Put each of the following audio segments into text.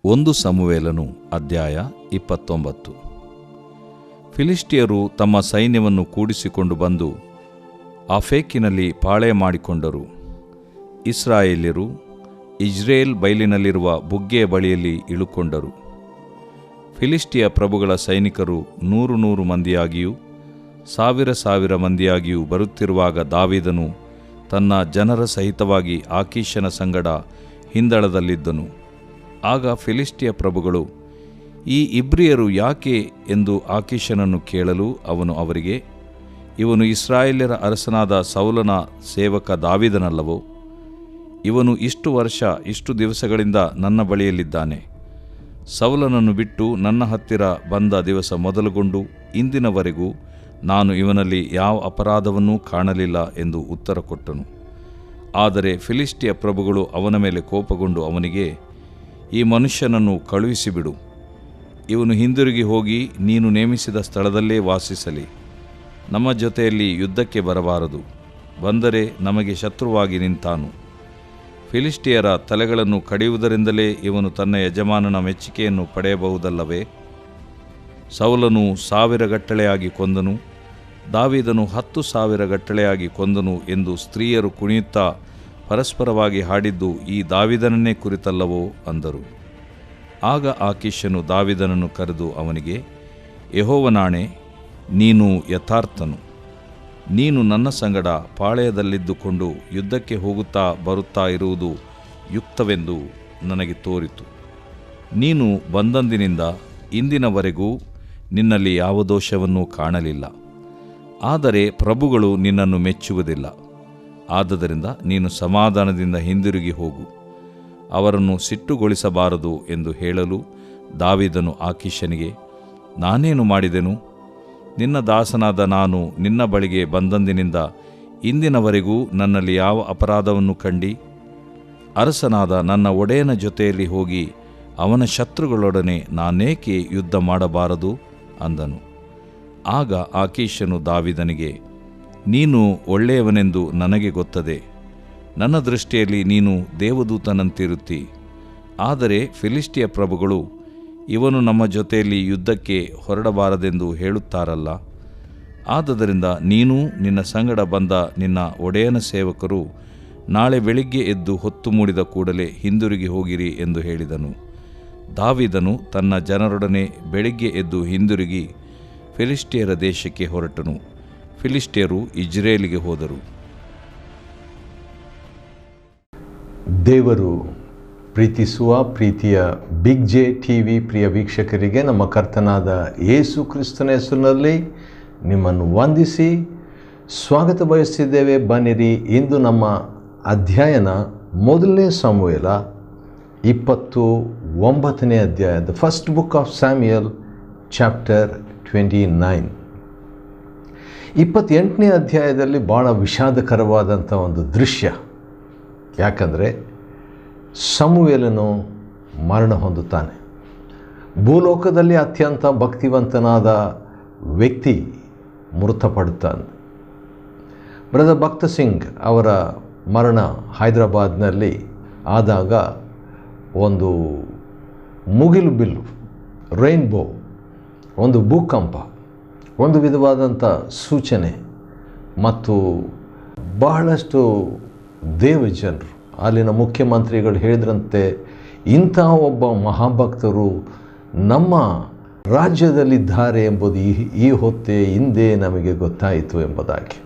1 ಸಮುವೇಲನು ಅಧ್ಯಾಯ 29. ಫಿಲಿಷ್ಟಿಯರು ತಮ್ಮ ಸೈನ್ಯವನ್ನು ಕೂಡಿಸಿಕೊಂಡು ಬಂದು ಆಫೇಕಿನಲ್ಲಿ ಪಾಳೆ ಮಾಡಿಕೊಂಡರು. ಇಸ್ರಾಯೇಲ್ಯರು ಇಜ್ರೇಲ್ ಬಯಲಿನಲ್ಲಿರುವ ಬುಗ್ಗೆಯ ಬಳಿಯಲ್ಲಿ ಇಳುಕೊಂಡರು. ಫಿಲಿಷ್ಟಿಯ ಪ್ರಭುಗಳ ಸೈನಿಕರು 100 ಮಂದಿಯಾಗಿಯೂ 1000 ಮಂದಿಯಾಗಿಯೂ ಬರುತ್ತಿರುವಾಗ ದಾವೀದನು ತನ್ನ ಜನರ ಸಹಿತವಾಗಿ ಆಕೀಷನ ಸಂಗಡ ಹಿಂದಳದಲ್ಲಿದ್ದನು. ಆಗ ಫಿಲಿಷ್ಟಿಯ ಪ್ರಭುಗಳು, ಈ ಇಬ್ರಿಯರು ಯಾಕೆ ಎಂದು ಆಕೀಷನನ್ನು ಕೇಳಲು ಅವನು ಅವರಿಗೆ, ಇವನು ಇಸ್ರಾಯೇಲ್ಯರ ಅರಸನಾದ ಸೌಲನ ಸೇವಕ ದಾವೀದನಲ್ಲವೋ? ಇವನು ಇಷ್ಟು ವರ್ಷ ಇಷ್ಟು ದಿವಸಗಳಿಂದ ನನ್ನ ಬಳಿಯಲ್ಲಿದ್ದಾನೆ. ಸೌಲನನ್ನು ಬಿಟ್ಟು ನನ್ನ ಹತ್ತಿರ ಬಂದ ದಿವಸ ಮೊದಲುಗೊಂಡು ಇಂದಿನವರೆಗೂ ನಾನು ಇವನಲ್ಲಿ ಯಾವ ಅಪರಾಧವನ್ನೂ ಕಾಣಲಿಲ್ಲ ಎಂದು ಉತ್ತರ ಕೊಟ್ಟನು. ಆದರೆ ಫಿಲಿಷ್ಟಿಯ ಪ್ರಭುಗಳು ಅವನ ಮೇಲೆ ಕೋಪಗೊಂಡು ಅವನಿಗೆ, ಈ ಮನುಷ್ಯನನ್ನು ಕಳುಹಿಸಿಬಿಡು. ಇವನು ಹಿಂದಿರುಗಿ ಹೋಗಿ ನೀನು ನೇಮಿಸಿದ ಸ್ಥಳದಲ್ಲೇ ವಾಸಿಸಲಿ. ನಮ್ಮ ಜೊತೆಯಲ್ಲಿ ಯುದ್ಧಕ್ಕೆ ಬರಬಾರದು. ಬಂದರೆ ನಮಗೆ ಶತ್ರುವಾಗಿ ನಿಂತಾನು. ಫಿಲಿಷ್ಟಿಯರ ತಲೆಗಳನ್ನು ಕಡಿಯುವುದರಿಂದಲೇ ಇವನು ತನ್ನ ಯಜಮಾನನ ಮೆಚ್ಚುಗೆಯನ್ನು ಪಡೆಯಬಹುದಲ್ಲವೇ? ಸೌಲನು 1000 ಗಟ್ಟಲೆಯಾಗಿ ಕೊಂದನು, ದಾವೀದನು 10,000 ಗಟ್ಟಲೆಯಾಗಿ ಕೊಂದನು ಎಂದು ಸ್ತ್ರೀಯರು ಕುಣಿಯುತ್ತಾ ಪರಸ್ಪರವಾಗಿ ಹಾಡಿದ್ದು ಈ ದಾವೀದನನ್ನೇ ಕುರಿತಲ್ಲವೋ ಅಂದರು. ಆಗ ಆಕೀಷನು ದಾವೀದನನ್ನು ಕರೆದು ಅವನಿಗೆ, ಯೆಹೋವನಾಣೆ, ನೀನು ಯಥಾರ್ಥನು. ನೀನು ನನ್ನ ಸಂಗಡ ಪಾಳೆಯದಲ್ಲಿದ್ದುಕೊಂಡು ಯುದ್ಧಕ್ಕೆ ಹೋಗುತ್ತಾ ಬರುತ್ತಾ ಇರುವುದು ಯುಕ್ತವೆಂದು ನನಗೆ ತೋರಿತು. ನೀನು ಬಂದಂದಿನಿಂದ ಇಂದಿನವರೆಗೂ ನಿನ್ನಲ್ಲಿ ಯಾವ ದೋಷವನ್ನೂ ಕಾಣಲಿಲ್ಲ. ಆದರೆ ಪ್ರಭುಗಳು ನಿನ್ನನ್ನು ಮೆಚ್ಚುವುದಿಲ್ಲ. ಆದುದರಿಂದ ನೀನು ಸಮಾಧಾನದಿಂದ ಹಿಂದಿರುಗಿ ಹೋಗು, ಅವರನ್ನು ಸಿಟ್ಟುಗೊಳಿಸಬಾರದು ಎಂದು ಹೇಳಲು ದಾವೀದನು ಆಕೀಷನಿಗೆ, ನಾನೇನು ಮಾಡಿದೆನು? ನಿನ್ನ ದಾಸನಾದ ನಾನು ನಿನ್ನ ಬಳಿಗೆ ಬಂದಂದಿನಿಂದ ಇಂದಿನವರೆಗೂ ನನ್ನಲ್ಲಿ ಯಾವ ಅಪರಾಧವನ್ನು ಕಂಡಿ? ಅರಸನಾದ ನನ್ನ ಒಡೆಯನ ಜೊತೆಯಲ್ಲಿ ಹೋಗಿ ಅವನ ಶತ್ರುಗಳೊಡನೆ ನಾನೇಕೆ ಯುದ್ಧ ಮಾಡಬಾರದು ಅಂದನು. ಆಗ ಆಕೀಷನು ದಾವೀದನಿಗೆ, ನೀನು ಒಳ್ಳೆಯವನೆಂದು ನನಗೆ ಗೊತ್ತದೆ. ನನ್ನ ದೃಷ್ಟಿಯಲ್ಲಿ ನೀನು ದೇವದೂತನಂತಿರುತ್ತಿ. ಆದರೆ ಫಿಲಿಷ್ಟಿಯ ಪ್ರಭುಗಳು, ಇವನು ನಮ್ಮ ಜೊತೆಯಲ್ಲಿ ಯುದ್ಧಕ್ಕೆ ಹೊರಡಬಾರದೆಂದು ಹೇಳುತ್ತಾರಲ್ಲ. ಆದುದರಿಂದ ನೀನು ನಿನ್ನ ಸಂಗಡ ಬಂದ ನಿನ್ನ ಒಡೆಯನ ಸೇವಕರು ನಾಳೆ ಬೆಳಿಗ್ಗೆ ಎದ್ದು ಹೊತ್ತು ಮೂಡಿದ ಕೂಡಲೇ ಹಿಂದಿರುಗಿ ಹೋಗಿರಿ ಎಂದು ಹೇಳಿದನು. ದಾವೀದನು ತನ್ನ ಜನರೊಡನೆ ಬೆಳಿಗ್ಗೆ ಎದ್ದು ಹಿಂದಿರುಗಿ ಫಿಲಿಷ್ಟಿಯರ ದೇಶಕ್ಕೆ ಹೊರಟನು. ಫಿಲಿಷ್ಟಿಯರು ಇಜ್ರೇಲಿಗೆ ಹೋದರು. ದೇವರು ಪ್ರೀತಿಸುವ ಪ್ರೀತಿಯ ಬಿಗ್ ಜೆ ಟಿವಿ ಪ್ರಿಯ ವೀಕ್ಷಕರಿಗೆ ನಮ್ಮ ಕರ್ತನಾದ ಯೇಸು ಕ್ರಿಸ್ತನ ಹೆಸರಿನಲ್ಲಿ ನಿಮ್ಮನ್ನು ವಂದಿಸಿ ಸ್ವಾಗತ ಬಯಸ್ತಿದ್ದೇವೆ. ಬನ್ನಿರಿ, ಇಂದು ನಮ್ಮ ಅಧ್ಯಯನ 1 ಸಮುವೇಲ 29ನೇ ಅಧ್ಯಾಯ, the first book of Samuel chapter 29. 28ನೇ ಅಧ್ಯಾಯದಲ್ಲಿ ಭಾಳ ವಿಷಾದಕರವಾದಂಥ ಒಂದು ದೃಶ್ಯ. ಯಾಕಂದರೆ ಸಮುವೇಲನು ಮರಣ ಹೊಂದುತ್ತಾನೆ. ಭೂಲೋಕದಲ್ಲಿ ಅತ್ಯಂತ ಭಕ್ತಿವಂತನಾದ ವ್ಯಕ್ತಿ ಮೃತಪಡುತ್ತಾನೆ. ಬ್ರದರ್ ಭಕ್ತ ಸಿಂಗ್ ಅವರ ಮರಣ ಹೈದರಾಬಾದ್ನಲ್ಲಿ ಆದಾಗ ಒಂದು ಮುಗಿಲು ಬಿಲ್ಲು, ರೈನ್ಬೋ, ಒಂದು ಭೂಕಂಪ, ಒಂದು ವಿಧವಾದಂಥ ಸೂಚನೆ ಮತ್ತು ಬಹಳಷ್ಟು ದೇವಜನರು, ಅಲ್ಲಿನ ಮುಖ್ಯಮಂತ್ರಿಗಳು ಹೇಳಿದ್ರಂತೆ, ಇಂಥ ಒಬ್ಬ ಮಹಾಭಕ್ತರು ನಮ್ಮ ರಾಜ್ಯದಲ್ಲಿದ್ದಾರೆ ಎಂಬುದು ಈ ಹೊತ್ತೇ ಹಿಂದೆ ನಮಗೆ ಗೊತ್ತಾಯಿತು ಎಂಬುದಾಗಿ.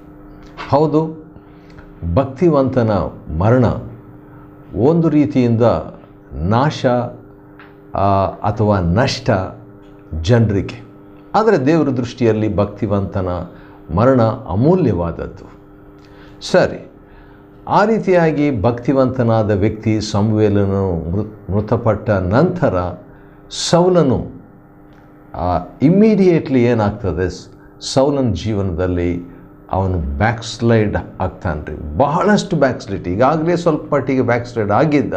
ಹೌದು, ಭಕ್ತಿವಂತನ ಮರಣ ಒಂದು ರೀತಿಯಿಂದ ನಾಶ ಅಥವಾ ನಷ್ಟ ಜನರಿಗೆ. ಆದರೆ ದೇವರ ದೃಷ್ಟಿಯಲ್ಲಿ ಭಕ್ತಿವಂತನ ಮರಣ ಅಮೂಲ್ಯವಾದದ್ದು. ಸರಿ, ಆ ರೀತಿಯಾಗಿ ಭಕ್ತಿವಂತನಾದ ವ್ಯಕ್ತಿ ಸಮುವೇಲನು ಮೃತಪಟ್ಟ ನಂತರ ಸೌಲನು ಇಮ್ಮಿಡಿಯೇಟ್ಲಿ ಏನಾಗ್ತದೆ, ಸೌಲನ ಜೀವನದಲ್ಲಿ ಅವನು ಬ್ಯಾಕ್ಸ್ಲೈಡ್ ಆಗ್ತಾನೆ ರೀ. ಬಹಳಷ್ಟು ಬ್ಯಾಕ್ಸ್ಲೈಡ್, ಈಗಾಗಲೇ ಸ್ವಲ್ಪ ಮಟ್ಟಿಗೆ ಬ್ಯಾಕ್ಸ್ಲೈಡ್ ಆಗಿದ್ದ.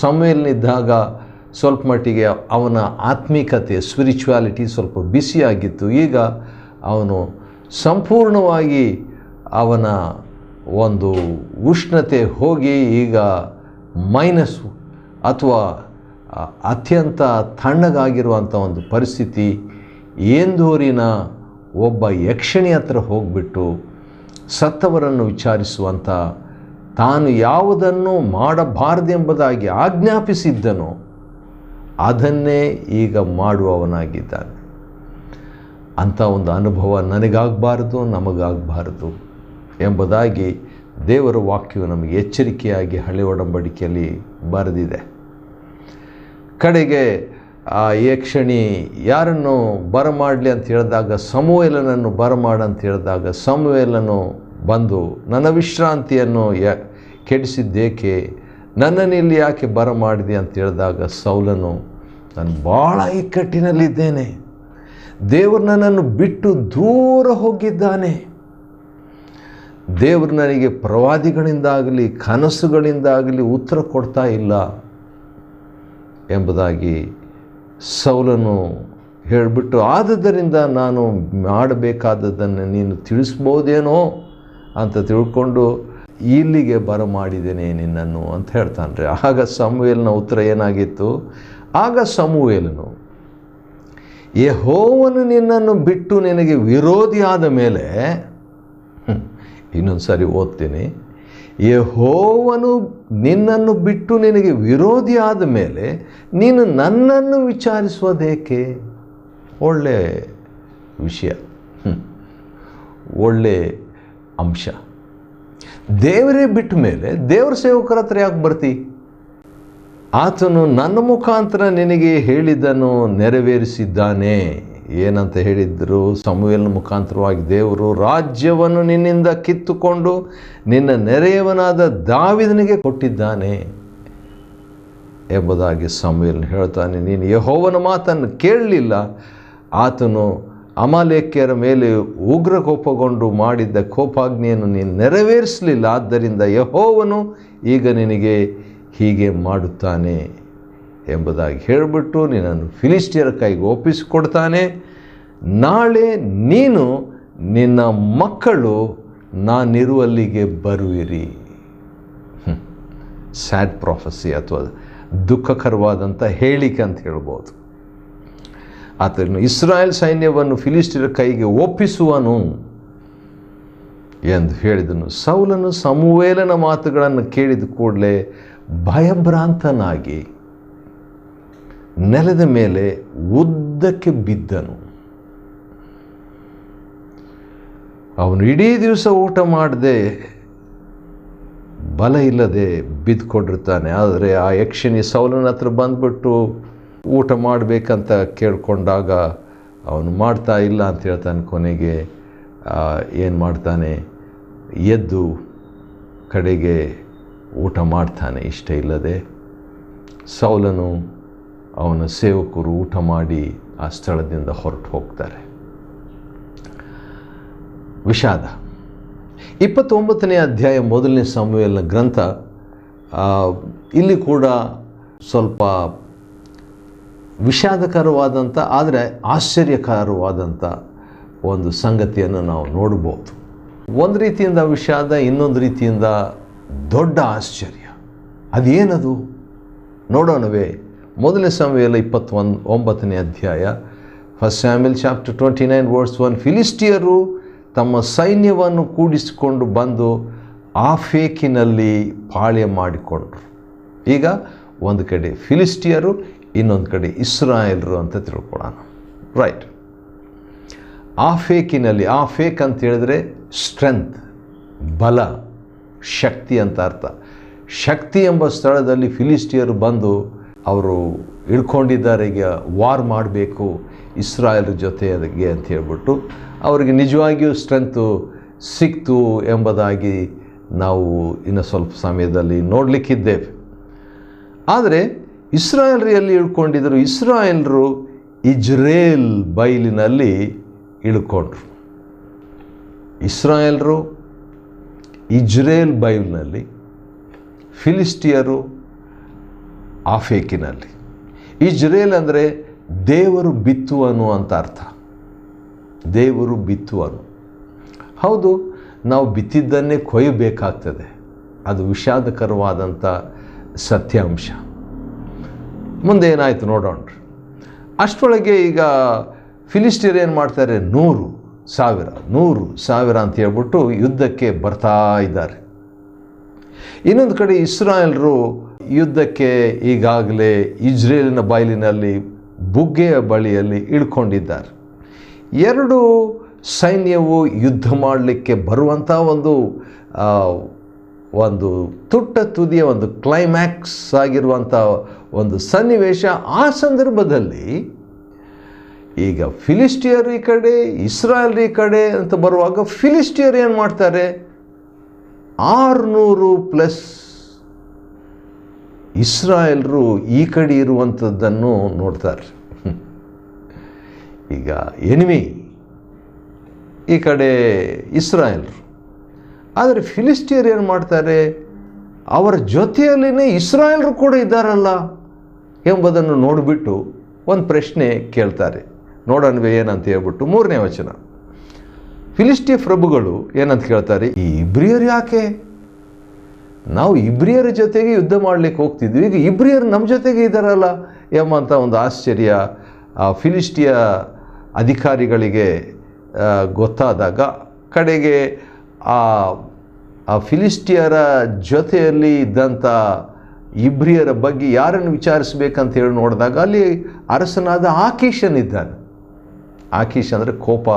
ಸಮುವೇಲನಿದ್ದಾಗ ಸ್ವಲ್ಪ ಮಟ್ಟಿಗೆ ಅವನ ಆತ್ಮೀಕತೆ, ಸ್ಪಿರಿಚುವಾಲಿಟಿ ಸ್ವಲ್ಪ ಬಿಸಿಯಾಗಿತ್ತು. ಈಗ ಅವನು ಸಂಪೂರ್ಣವಾಗಿ ಅವನ ಒಂದು ಉಷ್ಣತೆ ಹೋಗಿ ಈಗ ಮೈನಸ್ ಅಥವಾ ಅತ್ಯಂತ ತಣ್ಣಗಾಗಿರುವಂಥ ಒಂದು ಪರಿಸ್ಥಿತಿ. ಏಂದೂರಿನ ಒಬ್ಬ ಯಕ್ಷಿಣಿ ಹತ್ರ ಹೋಗಿಬಿಟ್ಟು ಸತ್ತವರನ್ನು ವಿಚಾರಿಸುವಂಥ, ತಾನು ಯಾವುದನ್ನು ಮಾಡಬಾರದೆಂಬುದಾಗಿ ಆಜ್ಞಾಪಿಸಿದ್ದನೋ ಅದನ್ನೇ ಈಗ ಮಾಡುವವನಾಗಿದ್ದಾನೆ. ಅಂಥ ಒಂದು ಅನುಭವ ನನಗಾಗಬಾರ್ದು, ನಮಗಾಗಬಾರ್ದು ಎಂಬುದಾಗಿ ದೇವರ ವಾಕ್ಯವು ನಮಗೆ ಎಚ್ಚರಿಕೆಯಾಗಿ ಹಳೆ ಒಡಂಬಡಿಕೆಯಲ್ಲಿ ಬರೆದಿದೆ. ಕಡೆಗೆ ಆ ಯಕ್ಷಿಣಿ ಯಾರನ್ನು ಬರಮಾಡಲಿ ಅಂತ ಹೇಳಿದಾಗ, ಸಮುವೇಲನನ್ನು ಬರಮಾಡಂತ ಹೇಳಿದಾಗ, ಸಮುವೇಲನು ಬಂದು ನನ್ನ ವಿಶ್ರಾಂತಿಯನ್ನು ಕೆಡಿಸಿದ್ದೇಕೆ, ನನ್ನನ್ನು ಇಲ್ಲಿ ಯಾಕೆ ಬರಮಾಡಿದೆ ಅಂತ ಹೇಳಿದಾಗ, ಸೌಲನು ನಾನು ಭಾಳ ಇಕ್ಕಟ್ಟಿನಲ್ಲಿದ್ದೇನೆ, ದೇವರು ನನ್ನನ್ನು ಬಿಟ್ಟು ದೂರ ಹೋಗಿದ್ದಾನೆ, ದೇವರು ನನಗೆ ಪ್ರವಾದಿಗಳಿಂದಾಗಲಿ ಕನಸುಗಳಿಂದಾಗಲಿ ಉತ್ತರ ಕೊಡ್ತಾ ಇಲ್ಲ ಎಂಬುದಾಗಿ ಸೌಲನು ಹೇಳಿಬಿಟ್ಟು, ಆದುದರಿಂದ ನಾನು ಮಾಡಬೇಕಾದದ್ದನ್ನು ನೀನು ತಿಳಿಸ್ಬೋದೇನೋ ಅಂತ ತಿಳ್ಕೊಂಡು ಇಲ್ಲಿಗೆ ಬರಮಾಡಿದ್ದೇನೆ ನಿನ್ನನ್ನು ಅಂತ ಹೇಳ್ತಾನೆ. ಆಗ ಸಮುವೇಲನ ಉತ್ತರ ಏನಾಗಿತ್ತು? ಆಗ ಸಮುವೇಲನು, ಯೆಹೋವನು ನಿನ್ನನ್ನು ಬಿಟ್ಟು ನಿನಗೆ ವಿರೋಧಿಯಾದ ಮೇಲೆ, ಇನ್ನೊಂದು ಸಾರಿ ಓದ್ತೀನಿ, ಯೆಹೋವನು ನಿನ್ನನ್ನು ಬಿಟ್ಟು ನಿನಗೆ ವಿರೋಧಿಯಾದ ಮೇಲೆ ನೀನು ನನ್ನನ್ನು ವಿಚಾರಿಸುವುದೇಕೆ? ಒಳ್ಳೆ ವಿಷಯ, ಒಳ್ಳೆ ಅಂಶ. ದೇವರೇ ಬಿಟ್ಟ ಮೇಲೆ ದೇವರ ಸೇವಕರ ಹತ್ರ ಯಾಕೆ ಬರ್ತಿ? ಆತನು ನನ್ನ ಮುಖಾಂತರ ನಿನಗೆ ಹೇಳಿದ್ದನ್ನು ನೆರವೇರಿಸಿದ್ದಾನೆ. ಏನಂತ ಹೇಳಿದ್ರು? ಸಮುವೇಲನ ಮುಖಾಂತರವಾಗಿ ದೇವರು ರಾಜ್ಯವನ್ನು ನಿನ್ನಿಂದ ಕಿತ್ತುಕೊಂಡು ನಿನ್ನ ನೆರೆಯವನಾದ ದಾವೀದನಿಗೆ ಕೊಟ್ಟಿದ್ದಾನೆ ಎಂಬುದಾಗಿ ಸಮುವೇಲನು ಹೇಳ್ತಾನೆ. ನೀನು ಯೆಹೋವನ ಮಾತನ್ನು ಕೇಳಲಿಲ್ಲ, ಆತನು ಅಮಾಲೇಕ್ಯರ ಮೇಲೆ ಉಗ್ರ ಕೋಪಗೊಂಡು ಮಾಡಿದ್ದ ಕೋಪಾಗ್ನಿಯನ್ನು ನೀನು ನೆರವೇರಿಸಲಿಲ್ಲ, ಆದ್ದರಿಂದ ಯೆಹೋವನು ಈಗ ನಿನಗೆ ಹೀಗೆ ಮಾಡುತ್ತಾನೆ ಎಂಬುದಾಗಿ ಹೇಳಿಬಿಟ್ಟು ನಿನ್ನನ್ನು ಫಿಲಿಸ್ಟಿಯರ ಕೈಗೆ ಒಪ್ಪಿಸಿಕೊಡ್ತಾನೆ. ನಾಳೆ ನೀನು ನಿನ್ನ ಮಕ್ಕಳು ನಾನಿರುವಲ್ಲಿಗೆ ಬರುವಿರಿ. ಸ್ಯಾಡ್ ಪ್ರಾಫೆಸಿ ಅಥವಾ ದುಃಖಕರವಾದಂಥ ಹೇಳಿಕೆ ಅಂತ ಹೇಳ್ಬೋದು. ಆತನು ಇಸ್ರಾಯೇಲ್ ಸೈನ್ಯವನ್ನು ಫಿಲಿಸ್ಟಿಯರ ಕೈಗೆ ಒಪ್ಪಿಸುವನು ಎಂದು ಹೇಳಿದನು. ಸೌಲನು ಸಮುವೇಲನ ಮಾತುಗಳನ್ನು ಕೇಳಿದ ಕೂಡಲೇ ಭಯಭ್ರಾಂತನಾಗಿ ನೆಲದ ಮೇಲೆ ಉದ್ದಕ್ಕೆ ಬಿದ್ದನು. ಅವನು ಇಡೀ ದಿವಸ ಊಟ ಮಾಡದೆ, ಬಲ ಇಲ್ಲದೆ ಬಿದ್ದುಕೊಂಡಿರ್ತಾನೆ. ಆದರೆ ಆ ಯಕ್ಷಿಣಿ ಸೌಲನ ಹತ್ರ ಬಂದ್ಬಿಟ್ಟು ಊಟ ಮಾಡಬೇಕಂತ ಕೇಳಿಕೊಂಡಾಗ ಅವನು ಮಾಡ್ತಾ ಇಲ್ಲ ಅಂತ ಹೇಳ್ತಾನೆ. ಕೊನೆಗೆ ಏನು ಮಾಡ್ತಾನೆ? ಎದ್ದು ಕಡೆಗೆ ಊಟ ಮಾಡ್ತಾನೆ ಇಷ್ಟ ಇಲ್ಲದೆ. ಸೌಲನು ಅವನ ಸೇವಕರು ಊಟ ಮಾಡಿ ಆ ಸ್ಥಳದಿಂದ ಹೊರಟು ಹೋಗ್ತಾರೆ. ವಿಷಾದ. 29ನೇ ಅಧ್ಯಾಯ 1ನೇ ಸಮುವೇಲನ ಗ್ರಂಥ. ಇಲ್ಲಿ ಕೂಡ ಸ್ವಲ್ಪ ವಿಷಾದಕರವಾದಂಥ ಆದರೆ ಆಶ್ಚರ್ಯಕರವಾದಂಥ ಒಂದು ಸಂಗತಿಯನ್ನು ನಾವು ನೋಡ್ಬೋದು. ಒಂದು ರೀತಿಯಿಂದ ವಿಷಾದ, ಇನ್ನೊಂದು ರೀತಿಯಿಂದ ದೊಡ್ಡ ಆಶ್ಚರ್ಯ. ಅದೇನದು ನೋಡೋಣವೇ? 1ನೇ ಸಮುವೇಲ 29ನೇ ಅಧ್ಯಾಯ, ಫಸ್ಟ್ ಸ್ಯಾಮ್ಯುಯಲ್ ಚಾಪ್ಟರ್ 29 ವರ್ಸ್ 1. ಫಿಲಿಸ್ಟಿಯರು ತಮ್ಮ ಸೈನ್ಯವನ್ನು ಕೂಡಿಸಿಕೊಂಡು ಬಂದು ಆಫೇಕಿನಲ್ಲಿ ಪಾಳ್ಯ ಮಾಡಿಕೊಂಡ್ರು. ಈಗ ಒಂದು ಕಡೆ ಫಿಲಿಸ್ಟಿಯರು, ಇನ್ನೊಂದು ಕಡೆ ಇಸ್ರಾಯೇಲರು ಅಂತ ತಿಳ್ಕೊಳ್ಳೋಣ. ರೈಟ್. ಆಫೇಕಿನಲ್ಲಿ, ಆಫೇಕ್ ಅಂತ ಹೇಳಿದ್ರೆ ಸ್ಟ್ರೆಂತ್, ಬಲ, ಶಕ್ತಿ ಅಂತ ಅರ್ಥ. ಶಕ್ತಿ ಎಂಬ ಸ್ಥಳದಲ್ಲಿ ಫಿಲಿಸ್ಟಿಯರು ಬಂದು ಅವರು ಇಳ್ಕೊಂಡಿದ್ದಾರೆ, ಈಗ ವಾರ್ ಮಾಡಬೇಕು ಇಸ್ರಾಯೇಲರ ಜೊತೆಗೆ ಅಂತ ಹೇಳ್ಬಿಟ್ಟು ಅವರಿಗೆ ನಿಜವಾಗಿಯೂ ಸ್ಟ್ರೆಂತು ಸಿಕ್ತು ಎಂಬುದಾಗಿ ನಾವು ಇನ್ನು ಸ್ವಲ್ಪ ಸಮಯದಲ್ಲಿ ನೋಡಲಿಕ್ಕಿದ್ದೇವೆ. ಆದರೆ ಇಸ್ರಾಯೇಲರು ಎಲ್ಲಿ ಇಳ್ಕೊಂಡಿದ್ದರು? ಇಸ್ರಾಯೇಲರು ಇಜ್ರೇಲ್ ಬೈಲಿನಲ್ಲಿ ಇಳ್ಕೊಂಡ್ರು. ಇಸ್ರಾಯೇಲರು ಇಜ್ರೇಲ್ ಬೈಲಿನಲ್ಲಿ, ಫಿಲಿಸ್ಟಿಯರು ಆಫೇಕಿನಲ್ಲಿ. ಇಜ್ರೇಲ್ ಅಂದರೆ ದೇವರು ಬಿತ್ತುವನು ಅಂತ ಅರ್ಥ. ದೇವರು ಬಿತ್ತುವನು. ಹೌದು, ನಾವು ಬಿತ್ತಿದ್ದನ್ನೇ ಕೊಯ್ಯಬೇಕಾಗ್ತದೆ. ಅದು ವಿಷಾದಕರವಾದಂಥ ಸತ್ಯಾಂಶ. ಮುಂದೆ ಏನಾಯಿತು ನೋಡೋಣ. ಅಷ್ಟರೊಳಗೆ ಈಗ ಫಿಲಿಸ್ಟಿಯರ್ ಏನು ಮಾಡ್ತಾರೆ, 100,000 ಅಂತ ಹೇಳ್ಬಿಟ್ಟು ಯುದ್ಧಕ್ಕೆ ಬರ್ತಾ ಇದ್ದಾರೆ. ಇನ್ನೊಂದು ಕಡೆ ಇಸ್ರಾಯೇಲರು ಯುದ್ಧಕ್ಕೆ ಈಗಾಗಲೇ ಇಜ್ರೇಲಿನ ಬಯಲಿನಲ್ಲಿ ಬುಗ್ಗೆಯ ಬಳಿಯಲ್ಲಿ ಇಳ್ಕೊಂಡಿದ್ದಾರೆ. ಎರಡು ಸೈನ್ಯವು ಯುದ್ಧ ಮಾಡಲಿಕ್ಕೆ ಬರುವಂಥ ಒಂದು ತುಟ್ಟ ತುದಿಯ ಒಂದು ಕ್ಲೈಮ್ಯಾಕ್ಸ್ ಆಗಿರುವಂಥ ಒಂದು ಸನ್ನಿವೇಶ. ಆ ಸಂದರ್ಭದಲ್ಲಿ ಈಗ ಫಿಲಿಸ್ಟಿಯರ್ ಈ ಕಡೆ, ಇಸ್ರಾಯೇಲ್ ಈ ಕಡೆ ಅಂತ ಬರುವಾಗ ಫಿಲಿಸ್ಟಿಯರ್ ಏನು ಮಾಡ್ತಾರೆ, 600+ ಇಸ್ರಾಯೇಲರು ಈ ಕಡೆ ಇರುವಂಥದ್ದನ್ನು ನೋಡ್ತಾರೆ. ಈಗ ಎನಿಮಿ ಈ ಕಡೆ ಇಸ್ರಾಯೇಲರು, ಆದರೆ ಫಿಲಿಸ್ಟಿಯರ್ ಏನು ಮಾಡ್ತಾರೆ, ಅವರ ಜೊತೆಯಲ್ಲಿನೇ ಇಸ್ರಾಯೇಲರು ಕೂಡ ಇದ್ದಾರಲ್ಲ ಎಂಬುದನ್ನು ನೋಡಿಬಿಟ್ಟು ಒಂದು ಪ್ರಶ್ನೆ ಕೇಳ್ತಾರೆ. ನೋಡೋಣವೇ ಏನಂತ ಹೇಳ್ಬಿಟ್ಟು 3ನೇ ವಚನ. ಫಿಲಿಸ್ಟಿಯ ಪ್ರಭುಗಳು ಏನಂತ ಕೇಳ್ತಾರೆ, ಈ ಇಬ್ರಿಯರು ಯಾಕೆ, ನಾವು ಇಬ್ರಿಯರ ಜೊತೆಗೆ ಯುದ್ಧ ಮಾಡಲಿಕ್ಕೆ ಹೋಗ್ತಿದ್ವಿ, ಈಗ ಇಬ್ರಿಯರು ನಮ್ಮ ಜೊತೆಗೆ ಇದ್ದಾರಲ್ಲ ಎಂಬಂಥ ಒಂದು ಆಶ್ಚರ್ಯ ಆ ಫಿಲಿಸ್ಟಿಯ ಅಧಿಕಾರಿಗಳಿಗೆ ಗೊತ್ತಾದಾಗ ಕಡೆಗೆ ಆ ಫಿಲಿಸ್ಟಿಯರ ಜೊತೆಯಲ್ಲಿ ಇದ್ದಂಥ ಇಬ್ರಿಯರ ಬಗ್ಗೆ ಯಾರನ್ನು ವಿಚಾರಿಸ್ಬೇಕಂತ ಹೇಳಿ ನೋಡಿದಾಗ ಅಲ್ಲಿ ಅರಸನಾದ ಆಕೀಷನ್ ಇದ್ದಾನೆ. ಆಕೀಷ್ ಅಂದರೆ ಕೋಪ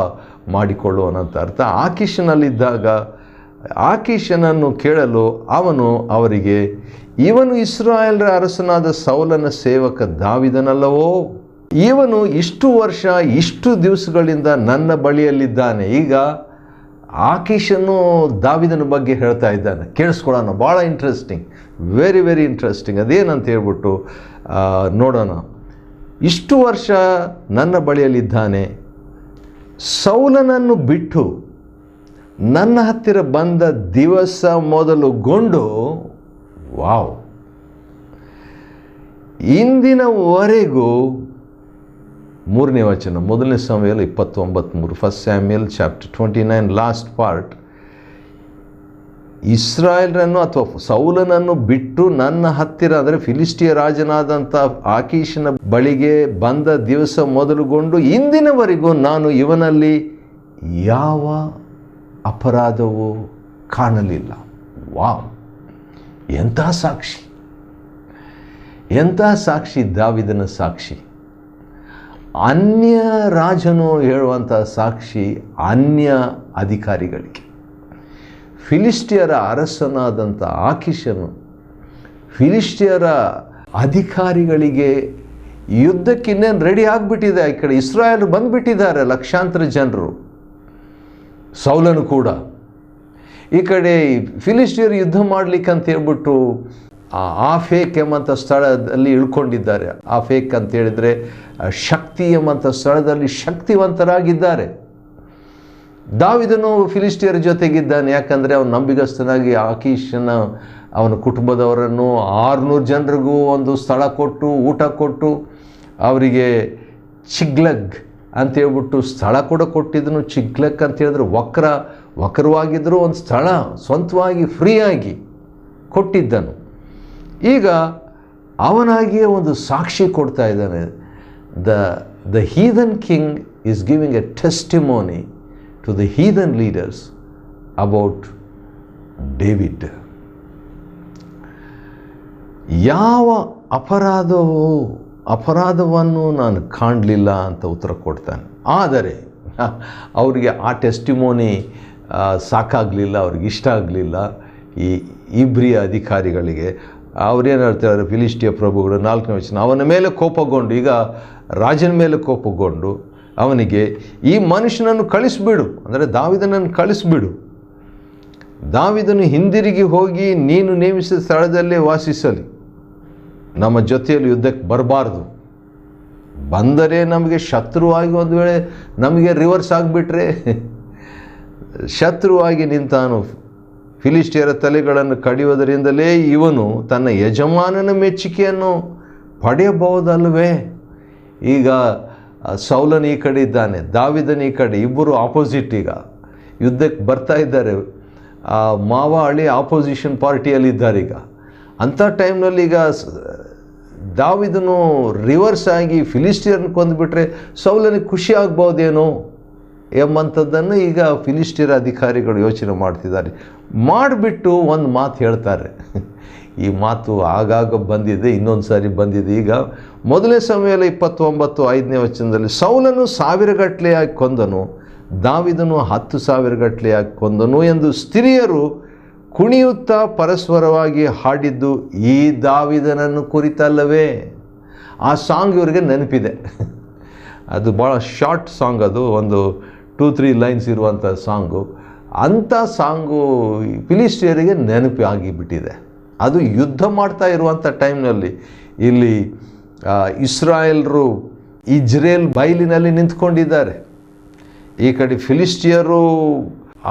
ಮಾಡಿಕೊಳ್ಳುವನಂತ ಅರ್ಥ. ಆಕೀಷನಲ್ಲಿದ್ದಾಗ ಆಕೀಷನನ್ನು ಕೇಳಲು ಅವನು ಅವರಿಗೆ, ಇವನು ಇಸ್ರಾಯೇಲರ ಅರಸನಾದ ಸೌಲನ ಸೇವಕ ದಾವಿದನಲ್ಲವೋ, ಇವನು ಇಷ್ಟು ವರ್ಷ ಇಷ್ಟು ದಿವಸಗಳಿಂದ ನನ್ನ ಬಳಿಯಲ್ಲಿದ್ದಾನೆ. ಈಗ ಆಕೀಷನ್ನು ದಾವಿದನ ಬಗ್ಗೆ ಹೇಳ್ತಾ ಇದ್ದಾನೆ, ಕೇಳಿಸ್ಕೊಳ್ಳೋಣ. ಭಾಳ ಇಂಟ್ರೆಸ್ಟಿಂಗ್, ವೆರಿ ವೆರಿ ಇಂಟ್ರೆಸ್ಟಿಂಗ್. ಅದೇನಂತ ಹೇಳ್ಬಿಟ್ಟು ನೋಡೋಣ. ಇಷ್ಟು ವರ್ಷ ನನ್ನ ಬಳಿಯಲ್ಲಿದ್ದಾನೆ, ಸೌಲನನ್ನು ಬಿಟ್ಟು ನನ್ನ ಹತ್ತಿರ ಬಂದ ದಿವಸ ಮೊದಲುಗೊಂಡು, ವಾವ್, ಇಂದಿನವರೆಗೂ 3ನೇ ವಚನ, 1 ಸಮುವೇಲ 29:3, 1 ಸ್ಯಾಮ್ಯುಯಲ್ ಚಾಪ್ಟರ್ 29 ಲಾಸ್ಟ್ ಪಾರ್ಟ್. ಇಸ್ರಾಯೇಲರನ್ನು ಅಥವಾ ಸೌಲನನ್ನು ಬಿಟ್ಟು ನನ್ನ ಹತ್ತಿರ ಅಂದರೆ ಫಿಲಿಸ್ಟಿಯ ರಾಜನಾದಂಥ ಆಕೀಷನ ಬಳಿಗೆ ಬಂದ ದಿವಸ ಮೊದಲುಗೊಂಡು ಇಂದಿನವರೆಗೂ ನಾನು ಇವನಲ್ಲಿ ಯಾವ ಅಪರಾಧವೂ ಕಾಣಲಿಲ್ಲ. ವಾವ್, ಎಂಥ ಸಾಕ್ಷಿ, ಎಂಥ ಸಾಕ್ಷಿ, ದಾವಿದನ ಸಾಕ್ಷಿ. ಅನ್ಯ ರಾಜನು ಹೇಳುವಂಥ ಸಾಕ್ಷಿ ಅನ್ಯ ಅಧಿಕಾರಿಗಳಿಗೆ. ಫಿಲಿಸ್ಟಿಯರ ಅರಸನಾದಂಥ ಆಕೀಷನು ಫಿಲಿಸ್ಟಿಯರ ಅಧಿಕಾರಿಗಳಿಗೆ ಯುದ್ಧಕ್ಕೆ ಇನ್ನೇನು ರೆಡಿ ಆಗಿಬಿಟ್ಟಿದೆ. ಈ ಕಡೆ ಇಸ್ರಾಯೇಲ್ ಬಂದುಬಿಟ್ಟಿದ್ದಾರೆ ಲಕ್ಷಾಂತರ ಜನರು, ಸೌಲನು ಕೂಡ. ಈ ಕಡೆ ಫಿಲಿಸ್ಟಿಯರ್ ಯುದ್ಧ ಮಾಡಲಿಕ್ಕೆ ಅಂತ ಹೇಳ್ಬಿಟ್ಟು ಆಫೇಕ್ ಎಂಬಂಥ ಸ್ಥಳದಲ್ಲಿ ಇಳ್ಕೊಂಡಿದ್ದಾರೆ. ಆಫೇಕ್ ಅಂತ ಹೇಳಿದರೆ ಶಕ್ತಿ ಎಂಬಂಥ ಸ್ಥಳದಲ್ಲಿ ಶಕ್ತಿವಂತರಾಗಿದ್ದಾರೆ. ದಾವಿದನು ಫಿಲಿಸ್ಟಿಯರ ಜೊತೆಗಿದ್ದಾನೆ, ಯಾಕಂದರೆ ಅವನು ನಂಬಿಗಸ್ತನಾಗಿ ಆಕೀಷನ ಅವನ ಕುಟುಂಬದವರನ್ನು 600 ಜನರಿಗೂ ಒಂದು ಸ್ಥಳ ಕೊಟ್ಟು ಊಟ ಕೊಟ್ಟು ಅವರಿಗೆ ಚಿಗ್ಲಗ್ ಅಂತ ಹೇಳ್ಬಿಟ್ಟು ಸ್ಥಳ ಕೂಡ ಕೊಟ್ಟಿದ್ದನು. ಚಿಗ್ಲಗ್ ಅಂತ ಹೇಳಿದ್ರೆ ವಕ್ರವಾಗಿದ್ದರೂ ಒಂದು ಸ್ಥಳ ಸ್ವಂತವಾಗಿ ಫ್ರೀಯಾಗಿ ಕೊಟ್ಟಿದ್ದನು. ಈಗ ಅವನಾಗಿಯೇ ಒಂದು ಸಾಕ್ಷಿ ಕೊಡ್ತಾ ಇದ್ದಾನೆ. The heathen king is giving a testimony to the heathen leaders about David. ಯಾವ ಅಪರಾಧವನ್ನು ನಾನು ಕಾಣಲಿಲ್ಲ ಅಂತ ಉತ್ತರ ಕೊಡ್ತಾನೆ. ಆದರೆ ಅವರಿಗೆ ಆ ಟೆಸ್ಟಿಮೋನಿ ಸಾಕಾಗಲಿಲ್ಲ, ಅವ್ರಿಗೆ ಇಷ್ಟ ಆಗಲಿಲ್ಲ ಈ ಇಬ್ರಿಯ ಅಧಿಕಾರಿಗಳಿಗೆ. ಅವ್ರೇನು ಹೇಳ್ತಾರೆ, ಫಿಲಿಸ್ಟಿಯ ಪ್ರಭುಗಳು 4ನೇ ವಚನ, ಅವನ ಮೇಲೆ ಕೋಪಗೊಂಡು, ಈಗ ರಾಜನ ಮೇಲೆ ಕೋಪಗೊಂಡು ಅವನಿಗೆ, ಈ ಮನುಷ್ಯನನ್ನು ಕಳಿಸ್ಬಿಡು, ಅಂದರೆ ದಾವಿದನನ್ನು ಕಳಿಸ್ಬಿಡು, ದಾವಿದನು ಹಿಂದಿರುಗಿ ಹೋಗಿ ನೀನು ನೇಮಿಸಿದ ಸ್ಥಳದಲ್ಲೇ ವಾಸಿಸಲಿ, ನಮ್ಮ ಜೊತೆಯಲ್ಲಿ ಯುದ್ಧಕ್ಕೆ ಬರಬಾರ್ದು. ಬಂದರೆ ನಮಗೆ ಶತ್ರುವಾಗಿ ಒಂದು ವೇಳೆ ನಮಗೆ ರಿವರ್ಸ್ ಆಗಿಬಿಟ್ರೆ, ಶತ್ರುವಾಗಿ ನಿಂತಾನು. ಫಿಲಿಸ್ಟಿಯರ ತಲೆಗಳನ್ನು ಕಡಿಯುವುದರಿಂದಲೇ ಇವನು ತನ್ನ ಯಜಮಾನನ ಮೆಚ್ಚುಗೆಯನ್ನು ಪಡೆಯಬಹುದಲ್ವೇ. ಈಗ ಸೌಲನ ಈ ಕಡೆ ಇದ್ದಾನೆ, ದಾವಿದನ ಈ ಕಡೆ, ಇಬ್ಬರು ಆಪೋಸಿಟ್ ಈಗ ಯುದ್ಧಕ್ಕೆ ಬರ್ತಾ ಇದ್ದಾರೆ. ಮಾವ ಹಳ್ಳಿ ಆಪೋಸಿಷನ್ ಪಾರ್ಟಿಯಲ್ಲಿದ್ದಾರೆ. ಈಗ ಅಂಥ ಟೈಮ್ನಲ್ಲಿ ಈಗ ದಾವಿದನು ರಿವರ್ಸ್ ಆಗಿ ಫಿಲಿಸ್ಟಿಯರ್ನ ಕೊಂದುಬಿಟ್ರೆ ಸೌಲನಿಗೆ ಖುಷಿ ಆಗ್ಬೋದೇನೋ ಎಂಬಂಥದ್ದನ್ನು ಈಗ ಫಿಲಿಸ್ಟಿಯರ್ ಅಧಿಕಾರಿಗಳು ಯೋಚನೆ ಮಾಡ್ತಿದ್ದಾರೆ. ಮಾಡಿಬಿಟ್ಟು ಒಂದು ಮಾತು ಹೇಳ್ತಾರೆ. ಈ ಮಾತು ಆಗಾಗ ಬಂದಿದೆ, ಇನ್ನೊಂದು ಸಾರಿ ಬಂದಿದೆ. ಈಗ ಮೊದಲನೇ ಸಮುವೇಲ 29:5 ಸೌಲನು 1000 ಗಟ್ಟಲೆಯಾಗಿ ಕೊಂದನು, ದಾವಿದನು 10,000 ಗಟ್ಟಲೆಯಾಗಿ ಕೊಂದನು ಎಂದು ಸ್ತ್ರೀಯರು ಕುಣಿಯುತ್ತಾ ಪರಸ್ಪರವಾಗಿ ಹಾಡಿದ್ದು ಈ ದಾವಿದನನ್ನು ಕುರಿತಲ್ಲವೇ? ಆ ಸಾಂಗ್ ಇವರಿಗೆ ನೆನಪಿದೆ. ಅದು ಭಾಳ ಶಾರ್ಟ್ ಸಾಂಗ್, ಅದು ಒಂದು 2-3 ಲೈನ್ಸ್ ಇರುವಂಥ ಸಾಂಗು. ಅಂಥ ಸಾಂಗು ಫಿಲಿಸ್ಟಿಯರಿಗೆ ನೆನಪು ಆಗಿಬಿಟ್ಟಿದೆ. ಅದು ಯುದ್ಧ ಮಾಡ್ತಾ ಇರುವಂಥ ಟೈಮ್ನಲ್ಲಿ ಇಲ್ಲಿ ಇಸ್ರಾಯೇಲ್ರು ಇಜ್ರೇಲ್ ಬಯಲಿನಲ್ಲಿ ನಿಂತ್ಕೊಂಡಿದ್ದಾರೆ. ಈ ಕಡೆ ಫಿಲಿಸ್ಟಿಯರು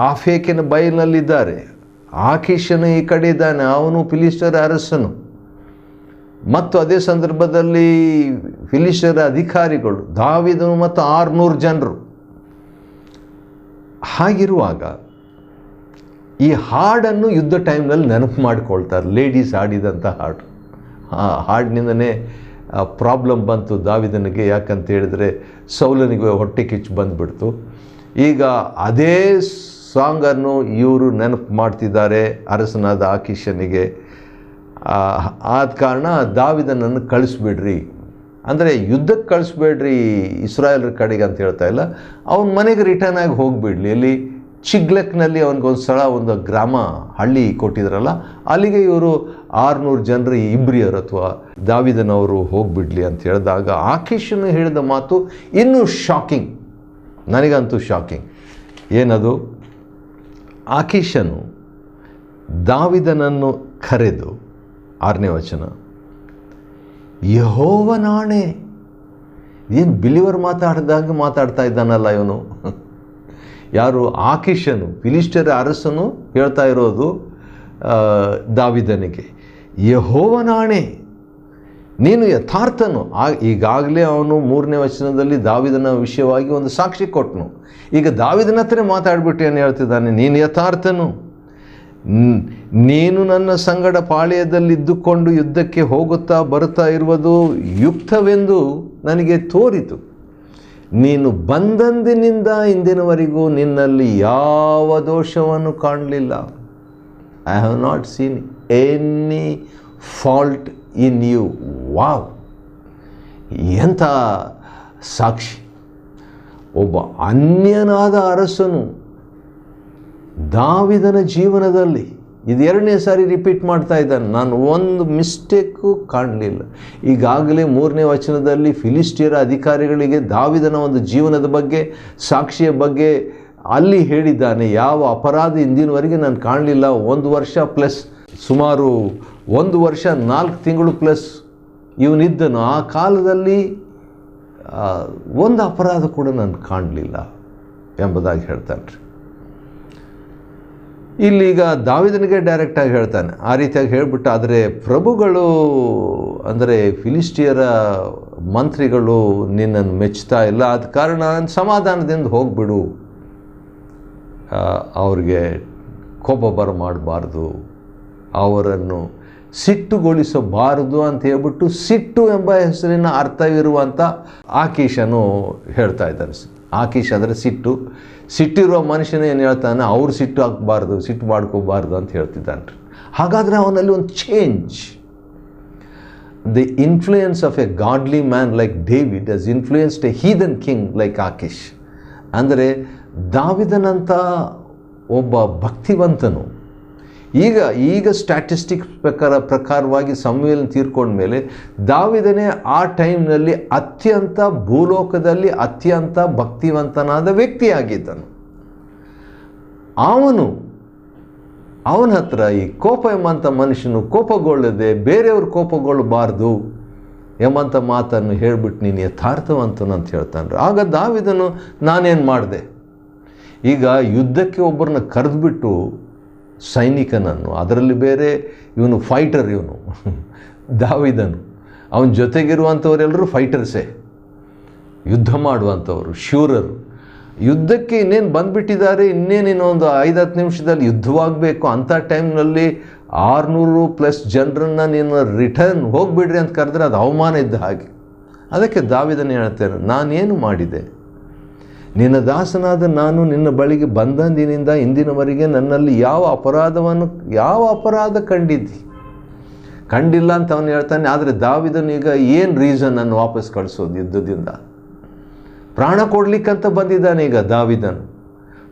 ಆಫೇಕಿನ ಬಯಲಿನಲ್ಲಿದ್ದಾರೆ. ಆಕೀಷನು ಈ ಕಡೆ ಇದ್ದಾನೆ, ಅವನು ಫಿಲಿಸ್ಟಿಯರ ಅರಸನು. ಮತ್ತು ಅದೇ ಸಂದರ್ಭದಲ್ಲಿ ಫಿಲಿಸ್ಟಿಯರ ಅಧಿಕಾರಿಗಳು ದಾವಿದನು ಮತ್ತು 600 ಜನರು. ಹಾಗಿರುವಾಗ ಈ ಹಾಡನ್ನು ಯುದ್ಧ ಟೈಮ್ನಲ್ಲಿ ನೆನಪು ಮಾಡಿಕೊಳ್ತಾರೆ. ಲೇಡೀಸ್ ಹಾಡಿದಂಥ ಹಾಡು. ಆ ಹಾಡಿನಿಂದನೇ ಪ್ರಾಬ್ಲಮ್ ಬಂತು ದಾವಿದನಿಗೆ. ಯಾಕಂತ ಹೇಳಿದರೆ ಸೌಲನಿಗೆ ಹೊಟ್ಟೆ ಕಿಚ್ಚು ಬಂದುಬಿಡ್ತು. ಈಗ ಅದೇ ಸಾಂಗನ್ನು ಇವರು ನೆನಪು ಮಾಡ್ತಿದ್ದಾರೆ ಅರಸನಾದ ಆಕೀಷನಿಗೆ. ಆದ ಕಾರಣ ದಾವಿದನನ್ನು ಕಳಿಸ್ಬಿಡ್ರಿ, ಅಂದರೆ ಯುದ್ಧಕ್ಕೆ ಕಳಿಸ್ಬೇಡ್ರಿ ಇಸ್ರಾಯೇಲ್ರ ಕಡೆಗೆ ಅಂತ ಹೇಳ್ತಾ ಇಲ್ಲ, ಅವನ ಮನೆಗೆ ರಿಟರ್ನ್ ಆಗಿ ಹೋಗಿಬಿಡ್ಲಿ. ಇಲ್ಲಿ ಚಿಗ್ಲೆಕ್ನಲ್ಲಿ ಅವನಿಗೊಂದು ಸ್ಥಳ, ಒಂದು ಗ್ರಾಮ, ಹಳ್ಳಿ ಕೊಟ್ಟಿದ್ರಲ್ಲ, ಅಲ್ಲಿಗೆ ಇವರು 600 ಜನರು ಇಬ್ರಿಯರು ಅಥವಾ ದಾವಿದನವರು ಹೋಗಿಬಿಡ್ಲಿ ಅಂತ ಹೇಳಿದಾಗ ಆಕೀಷನು ಹೇಳಿದ ಮಾತು ಇನ್ನೂ ಶಾಕಿಂಗ್. ನನಗಂತೂ ಶಾಕಿಂಗ್. ಏನದು? ಆಕೀಷನು ದಾವಿದನನ್ನು ಕರೆದು 6ನೇ ವಚನ, ಯೆಹೋವನಾಣೆ. ಏನು ಬಿಲಿವರ್ ಮಾತಾಡ್ತಾ ಇದ್ದಾನಲ್ಲ ಇವನು. ಯಾರು? ಆಕೀಷನು, ಫಿಲಿಸ್ಟಿಯರ ಅರಸನು ಹೇಳ್ತಾ ಇರೋದು ದಾವಿದನಿಗೆ, ಯೆಹೋವನಾಣೆ ನೀನು ಯಥಾರ್ಥನು. ಈಗಾಗಲೇ ಅವನು 3ನೇ ವಚನದಲ್ಲಿ ದಾವಿದನ ವಿಷಯವಾಗಿ ಒಂದು ಸಾಕ್ಷಿ ಕೊಟ್ಟನು. ಈಗ ದಾವಿದನ ಹತ್ರ ಮಾತಾಡ್ಬಿಟ್ಟು ಏನು ಹೇಳ್ತಿದ್ದಾನೆ? ನೀನು ಯಥಾರ್ಥನು, ನೀನು ನನ್ನ ಸಂಗಡ ಪಾಳೆಯದಲ್ಲಿದ್ದುಕೊಂಡು ಯುದ್ಧಕ್ಕೆ ಹೋಗುತ್ತಾ ಬರುತ್ತಾ ಇರುವುದು ಯುಕ್ತವೆಂದು ನನಗೆ ತೋರಿತು. ನೀನು ಬಂದಂದಿನಿಂದ ಇಂದಿನವರೆಗೂ ನಿನ್ನಲ್ಲಿ ಯಾವ ದೋಷವನ್ನು ಕಾಣಲಿಲ್ಲ. I have not seen any fault in you. Wow, ಎಂಥ ಸಾಕ್ಷಿ! ಒಬ್ಬ ಅನ್ಯನಾದ ಅರಸನು ದಾವಿದನ ಜೀವನದಲ್ಲಿ ಇದು 2ನೇ ಸಾರಿ ರಿಪೀಟ್ ಮಾಡ್ತಾ ಇದ್ದಾನೆ, ನಾನು ಒಂದು ಮಿಸ್ಟೇಕು ಕಾಣಲಿಲ್ಲ. ಈಗಾಗಲೇ 3ನೇ ವಚನದಲ್ಲಿ ಫಿಲಿಸ್ಟಿಯರ ಅಧಿಕಾರಿಗಳಿಗೆ ದಾವಿದನ ಒಂದು ಜೀವನದ ಬಗ್ಗೆ, ಸಾಕ್ಷಿಯ ಬಗ್ಗೆ ಅಲ್ಲಿ ಹೇಳಿದ್ದಾನೆ. ಯಾವ ಅಪರಾಧ ಇಂದಿನವರೆಗೆ ನಾನು ಕಾಣಲಿಲ್ಲ. 1 ವರ್ಷ ಪ್ಲಸ್, ಸುಮಾರು 1 ವರ್ಷ 4 ತಿಂಗಳು ಪ್ಲಸ್ ಇವನಿದ್ದನು. ಆ ಕಾಲದಲ್ಲಿ ಒಂದು ಅಪರಾಧ ಕೂಡ ನಾನು ಕಾಣಲಿಲ್ಲ ಎಂಬುದಾಗಿ ಹೇಳ್ತಾನೆ. ಇಲ್ಲೀಗ ದಾವಿದನಿಗೆ ಡೈರೆಕ್ಟಾಗಿ ಹೇಳ್ತಾನೆ. ಆ ರೀತಿಯಾಗಿ ಹೇಳಿಬಿಟ್ಟು, ಆದರೆ ಪ್ರಭುಗಳು ಅಂದರೆ ಫಿಲಿಸ್ಟಿಯರ ಮಂತ್ರಿಗಳು ನಿನ್ನನ್ನು ಮೆಚ್ಚುತ್ತಾ ಇಲ್ಲ, ಆದ ಕಾರಣ ಸಮಾಧಾನದಿಂದ ಹೋಗಿಬಿಡು, ಅವ್ರಿಗೆ ಕೋಪ ಬರಮಾಡಬಾರ್ದು, ಅವರನ್ನು ಸಿಟ್ಟುಗೊಳಿಸಬಾರದು ಅಂತ ಹೇಳ್ಬಿಟ್ಟು ಸಿಟ್ಟು ಎಂಬ ಹೆಸರಿನ ಅರ್ಥವಿರುವಂಥ ಆಕೀಷನು ಹೇಳ್ತಾ ಇದ್ದಾನೆ. ಆಕೀಷ್ ಅಂದರೆ ಸಿಟ್ಟು. ಸಿಟ್ಟಿರುವ ಮನುಷ್ಯನ ಏನು ಹೇಳ್ತಾನೆ? ಅವ್ರು ಸಿಟ್ಟು ಹಾಕಬಾರ್ದು, ಸಿಟ್ಟು ಮಾಡ್ಕೋಬಾರ್ದು ಅಂತ ಹೇಳ್ತಿದ್ದಾನೆ. ಹಾಗಾದರೆ ಅವನಲ್ಲಿ ಒಂದು change. The influence of a godly man like David has influenced a heathen king like Achish. ಅಂದರೆ ದಾವಿದನಂಥ ಒಬ್ಬ ಭಕ್ತಿವಂತನು ಈಗ ಸ್ಟ್ಯಾಟಿಸ್ಟಿಕ್ಸ್ ಪ್ರಕಾರವಾಗಿ ಸಮುವೇಲನ ತೀರ್ಕೊಂಡ ಮೇಲೆ ದಾವಿದನೇ ಆ ಟೈಮ್ನಲ್ಲಿ ಅತ್ಯಂತ ಭೂಲೋಕದಲ್ಲಿ ಅತ್ಯಂತ ಭಕ್ತಿವಂತನಾದ ವ್ಯಕ್ತಿಯಾಗಿದ್ದನು. ಅವನ ಹತ್ರ ಈ ಕೋಪ ಎಂಬಂಥ ಮನುಷ್ಯನು ಕೋಪಗೊಳ್ಳದೆ ಬೇರೆಯವರು ಕೋಪಗೊಳ್ಳಬಾರ್ದು ಎಂಬಂಥ ಮಾತನ್ನು ಹೇಳಿಬಿಟ್ಟು ನೀನು ಯಥಾರ್ಥವಂತನು ಅಂತ ಹೇಳ್ತಾನೆ. ಆಗ ದಾವಿದನು ನಾನೇನು ಮಾಡಿದೆ? ಈಗ ಯುದ್ಧಕ್ಕೆ ಒಬ್ಬರನ್ನ ಕರೆದುಬಿಟ್ಟು ಸೈನಿಕನನ್ನು, ಅದರಲ್ಲಿ ಬೇರೆ ಇವನು ಫೈಟರ್, ಇವನು ದಾವಿದನು, ಅವನ ಜೊತೆಗಿರುವಂಥವರೆಲ್ಲರೂ ಫೈಟರ್ಸೇ, ಯುದ್ಧ ಮಾಡುವಂಥವರು, ಶೂರರು. ಯುದ್ಧಕ್ಕೆ ಇನ್ನೇನು ಬಂದುಬಿಟ್ಟಿದ್ದಾರೆ, ಇನ್ನೊಂದು 5-10 ನಿಮಿಷದಲ್ಲಿ ಯುದ್ಧವಾಗಬೇಕು. ಅಂಥ ಟೈಮ್ನಲ್ಲಿ 600+ ಜನರನ್ನು ನೀನು ರಿಟರ್ನ್ ಹೋಗಿಬಿಡ್ರಿ ಅಂತ ಕರೆದ್ರೆ ಅದು ಅವಮಾನ ಇದ್ದ ಹಾಗೆ. ಅದಕ್ಕೆ ದಾವೀದನು ಹೇಳ್ತೇನೆ, ನಾನೇನು ಮಾಡಿದೆ? ನಿನ್ನ ದಾಸನಾದ ನಾನು ನಿನ್ನ ಬಳಿಗೆ ಬಂದಂದಿನಿಂದ ಇಂದಿನವರೆಗೆ ನನ್ನಲ್ಲಿ ಯಾವ ಅಪರಾಧ ಕಂಡಿಲ್ಲ ಅಂತ ಅವನು ಹೇಳ್ತಾನೆ. ಆದರೆ ದಾವೀದನು ಈಗ ಏನು ರೀಸನ್ ಅನ್ನು ವಾಪಸ್ ಕಳಿಸೋದು? ಯುದ್ಧದಿಂದ ಪ್ರಾಣ ಕೊಡ್ಲಿಕ್ಕಂತ ಬಂದಿದ್ದಾನೆ. ಈಗ ದಾವೀದನು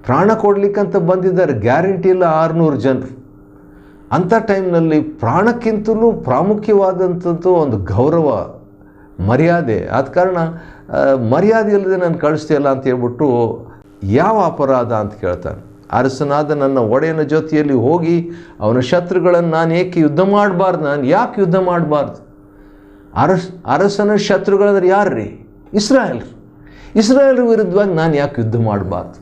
ಪ್ರಾಣ ಕೊಡ್ಲಿಕ್ಕಂತ ಬಂದಿದ್ದಾರೆ. ಗ್ಯಾರಂಟಿ ಇಲ್ಲ 600 ಜನರು. ಅಂಥ ಟೈಮ್ನಲ್ಲಿ ಪ್ರಾಣಕ್ಕಿಂತಲೂ ಪ್ರಾಮುಖ್ಯವಾದಂಥದ್ದು ಒಂದು ಗೌರವ, ಮರ್ಯಾದೆ. ಆದ ಕಾರಣ ಮರ್ಯಾದೆ ಇಲ್ಲದೆ ನಾನು ಕಳಿಸ್ತೀಯಲ್ಲ ಅಂತ ಹೇಳ್ಬಿಟ್ಟು, ಯಾವ ಅಪರಾಧ ಅಂತ ಕೇಳ್ತಾನೆ. ಅರಸನಾದ ನನ್ನ ಒಡೆಯನ ಜೊತೆಯಲ್ಲಿ ಹೋಗಿ ಅವನ ಶತ್ರುಗಳನ್ನು ನಾನು ಯಾಕೆ ಯುದ್ಧ ಮಾಡಬಾರ್ದು? ಅರಸನ ಶತ್ರುಗಳಂದ್ರೆ ಯಾರ್ರೀ? ಇಸ್ರಾಯೇಲ್ರ ವಿರುದ್ಧವಾಗಿ ನಾನು ಯಾಕೆ ಯುದ್ಧ ಮಾಡಬಾರ್ದು?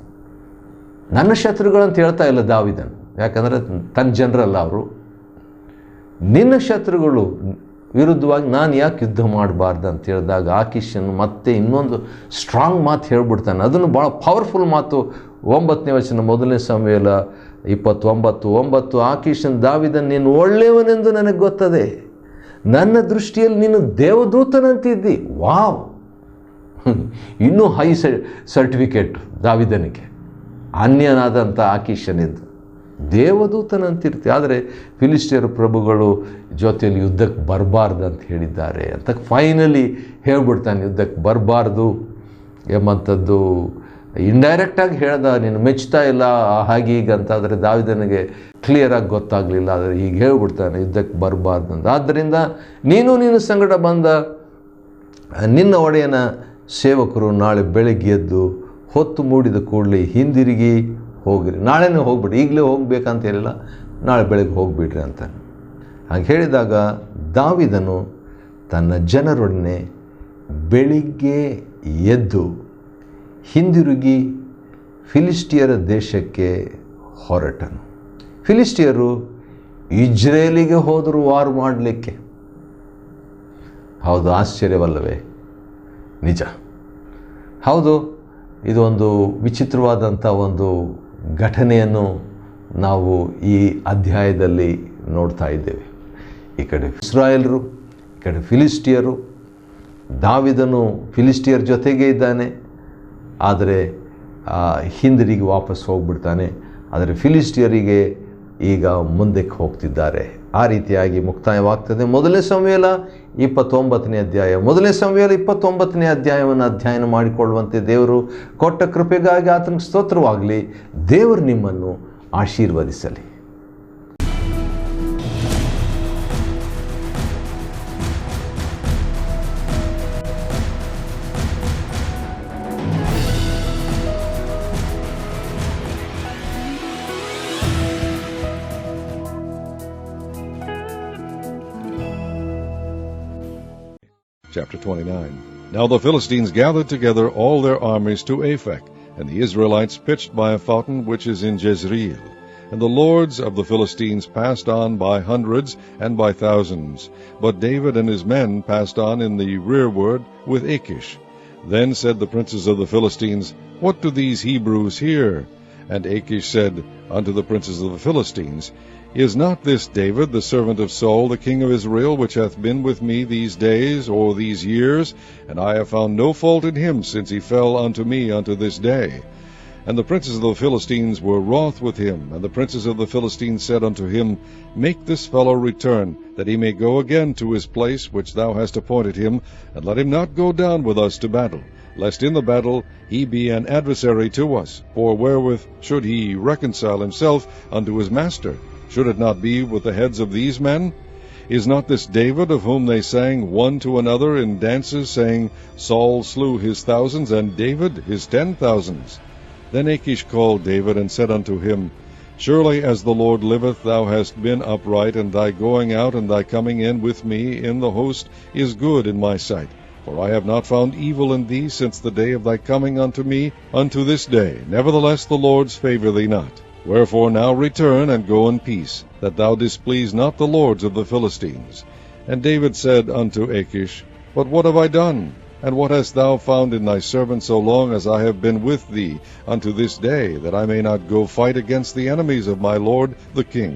ನನ್ನ ಶತ್ರುಗಳಂತ ಹೇಳ್ತಾ ಇಲ್ಲ ದಾವೀದನು, ಯಾಕಂದರೆ ತನ್ನ ಜನರಲ್ಲ ಅವರು. ನಿನ್ನ ಶತ್ರುಗಳು ವಿರುದ್ಧವಾಗಿ ನಾನು ಯಾಕೆ ಯುದ್ಧ ಮಾಡಬಾರ್ದು ಅಂತ ಹೇಳಿದಾಗ ಆಕೀಷನು ಮತ್ತೆ ಇನ್ನೊಂದು ಸ್ಟ್ರಾಂಗ್ ಮಾತು ಹೇಳ್ಬಿಡ್ತಾನೆ. ಅದನ್ನು ಭಾಳ ಪವರ್ಫುಲ್ ಮಾತು. 9ನೇ ವಚನ, 1 ಸಮುವೇಲ 29:9. ಆಕೀಷನ್ ದಾವೀದನು, ನೀನು ಒಳ್ಳೆಯವನೆಂದು ನನಗೆ ಗೊತ್ತದೆ, ನನ್ನ ದೃಷ್ಟಿಯಲ್ಲಿ ನೀನು ದೇವದೂತನಂತಿದ್ದಿ. ವಾವ್, ಇನ್ನೂ ಹೈ ಸರ್ಟಿಫಿಕೇಟ್ ದಾವೀದನಿಗೆ. ಅನ್ಯನಾದಂಥ ಆಕೀಷನಿದ್ದು ದೇವದೂತನಂತಿರ್ತಿ. ಆದರೆ ಫಿಲಿಸ್ಟಿಯರ್ ಪ್ರಭುಗಳು ಜೊತೆಯಲ್ಲಿ ಯುದ್ಧಕ್ಕೆ ಬರಬಾರ್ದು ಅಂತ ಹೇಳಿದ್ದಾರೆ ಅಂತ ಫೈನಲಿ ಹೇಳ್ಬಿಡ್ತಾನೆ. ಯುದ್ಧಕ್ಕೆ ಬರಬಾರ್ದು ಎಂಬಂಥದ್ದು ಇಂಡೈರೆಕ್ಟಾಗಿ ಹೇಳ್ದ. ನೀನು ಮೆಚ್ತಾ ಇಲ್ಲ ಹಾಗೆ ಈಗ ಅಂತ. ಆದರೆ ದಾವೀದನಿಗೆ ಕ್ಲಿಯರಾಗಿ ಗೊತ್ತಾಗಲಿಲ್ಲ. ಆದರೆ ಈಗ ಹೇಳ್ಬಿಡ್ತಾನೆ ಯುದ್ಧಕ್ಕೆ ಬರಬಾರ್ದು ಅಂತ. ಆದ್ದರಿಂದ ನಿನ್ನ ಸಂಗಡ ಬಂದ ನಿನ್ನ ಒಡೆಯನ ಸೇವಕರು ನಾಳೆ ಬೆಳಗ್ಗೆ ಎದ್ದು ಹೊತ್ತು ಮೂಡಿದ ಕೂಡಲೇ ಹಿಂದಿರುಗಿ ಹೋಗಿರಿ. ನಾಳೆನೇ ಹೋಗ್ಬಿಡಿ, ಈಗಲೇ ಹೋಗ್ಬೇಕಂತ ಹೇಳಿಲ್ಲ, ನಾಳೆ ಬೆಳಗ್ಗೆ ಹೋಗಿಬಿಡ್ರಿ ಅಂತ. ಹಾಗೆ ಹೇಳಿದಾಗ ದಾವೀದನು ತನ್ನ ಜನರೊಡನೆ ಬೆಳಿಗ್ಗೆ ಎದ್ದು ಹಿಂದಿರುಗಿ ಫಿಲಿಸ್ಟಿಯರ ದೇಶಕ್ಕೆ ಹೊರಟನು. ಫಿಲಿಸ್ಟಿಯರು ಇಜ್ರೇಲಿಗೆ ಹೋದರು ವಾರ್ ಮಾಡಲಿಕ್ಕೆ. ಹೌದು, ಆಶ್ಚರ್ಯವಲ್ಲವೇ? ನಿಜ. ಹೌದು, ಇದೊಂದು ವಿಚಿತ್ರವಾದಂಥ ಒಂದು ಘಟನೆಯನ್ನು ನಾವು ಈ ಅಧ್ಯಾಯದಲ್ಲಿ ನೋಡ್ತಾ ಇದ್ದೇವೆ. ಈ ಕಡೆ ಇಸ್ರಾಯೇಲರು, ಈ ಕಡೆ ಫಿಲಿಸ್ಟಿಯರು. ದಾವೀದನು ಫಿಲಿಸ್ಟಿಯರ್ ಜೊತೆಗೆ ಇದ್ದಾನೆ, ಆದರೆ ಹಿಂದಿರುಗಿ ವಾಪಸ್ ಹೋಗ್ಬಿಡ್ತಾನೆ. ಆದರೆ ಫಿಲಿಸ್ಟಿಯರಿಗೆ ಈಗ ಮುಂದಕ್ಕೆ ಹೋಗ್ತಿದ್ದಾರೆ. ಆ ರೀತಿಯಾಗಿ ಮುಕ್ತಾಯವಾಗ್ತದೆ 1 ಸಮುವೇಲ 29ನೇ ಅಧ್ಯಾಯ. 1 ಸಮುವೇಲ 29ನೇ ಅಧ್ಯಾಯವನ್ನು ಅಧ್ಯಯನ ಮಾಡಿಕೊಳ್ಳುವಂತೆ ದೇವರು ಕೊಟ್ಟ ಕೃಪೆಗಾಗಿ ಆತನಿಗೆ ಸ್ತೋತ್ರವಾಗಲಿ. ದೇವರು ನಿಮ್ಮನ್ನು ಆಶೀರ್ವದಿಸಲಿ. Chapter 29. Now the Philistines gathered together all their armies to Aphek, and the Israelites pitched by a fountain which is in Jezreel. And the lords of the Philistines passed on by hundreds and by thousands. But David and his men passed on in the rearward with Achish. Then said the princes of the Philistines, What do these Hebrews here? And Achish said unto the princes of the Philistines, Is not this David, the servant of Saul, the king of Israel, which hath been with me these days, or these years? And I have found no fault in him, since he fell unto me unto this day. And the princes of the Philistines were wroth with him. And the princes of the Philistines said unto him, Make this fellow return, that he may go again to his place which thou hast appointed him, and let him not go down with us to battle, lest in the battle he be an adversary to us. For wherewith should he reconcile himself unto his master? Should it not be with the heads of these men? Is not this David, of whom they sang one to another in dances, saying, Saul slew his thousands, and David his 10,000s? Then Achish called David, and said unto him, Surely as the Lord liveth, thou hast been upright, and thy going out and thy coming in with me in the host is good in my sight. For I have not found evil in thee since the day of thy coming unto me unto this day. Nevertheless the Lord's favour thee not. Wherefore now return, and go in peace, that thou displease not the lords of the Philistines. And David said unto Achish, But what have I done? And what hast thou found in thy servant so long as I have been with thee unto this day, that I may not go fight against the enemies of my lord the king?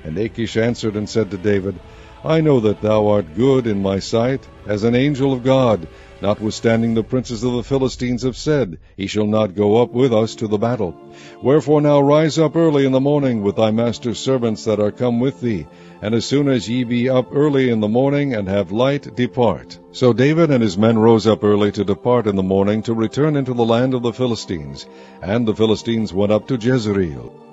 And Achish answered and said to David, I know that thou art good in my sight, as an angel of God, notwithstanding the princes of the Philistines have said, He shall not go up with us to the battle. Wherefore now rise up early in the morning with thy master's servants that are come with thee, and as soon as ye be up early in the morning and have light, depart. So David and his men rose up early to depart in the morning to return into the land of the Philistines. And the Philistines went up to Jezreel.